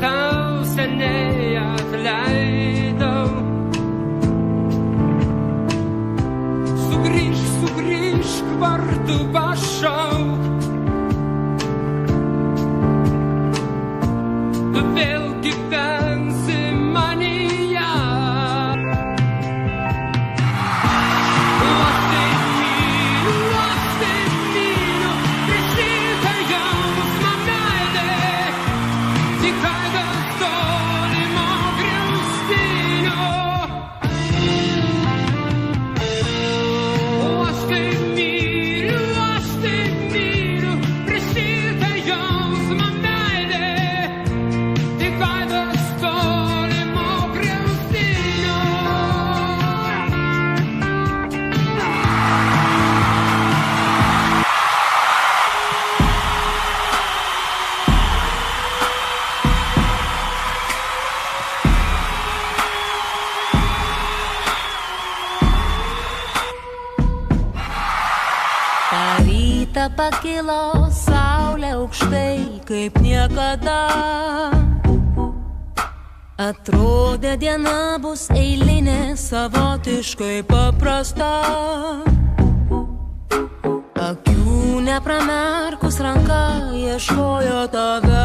tau seniai atleidau. Sugrįžk, sugrįžk, vardu pašauk. Tu vėl gyvensi manyje. Aš taip myliu, prisimta jausmą meilė. Tik aidas tolimo griaustinio. Aš taip myliu, prisimta jausmą meilė. Tik aidas tolimo griaustinio. Ta rytą pakilo saulė aukštai kaip niekada. Atrodė diena bus eilinė, savotiškai paprasta. Akių nepramerkus ranka ieškojo tavęs.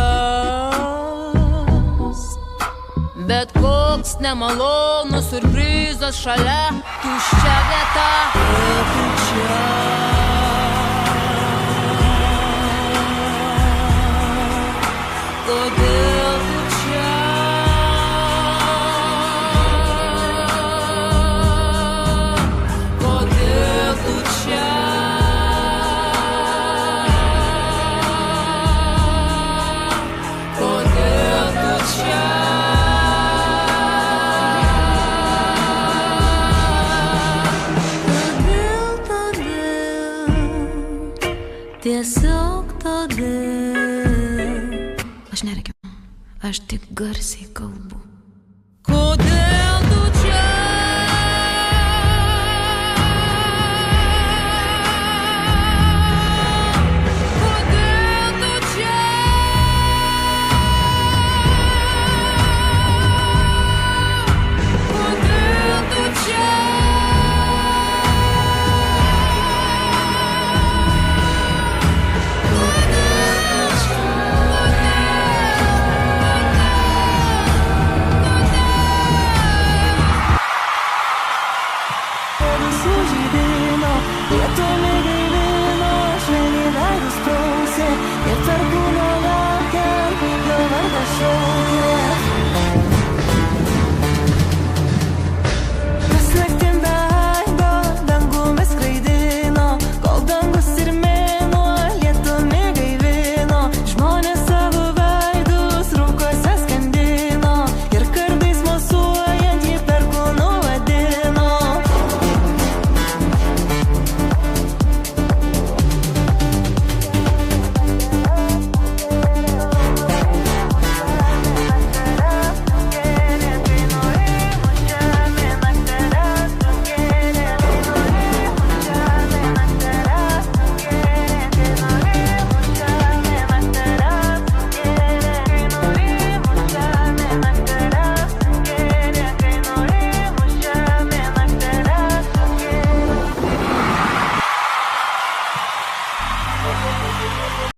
Bet koks nemalonus siurprizas šalia, tuščia vieta. Tu čia. Kodėl tu čia? Kodėl tu čia? Kodėl tu čia? Todėl, tiesiog todėl. Aš nereikiu, aš tik garsiai kalbu.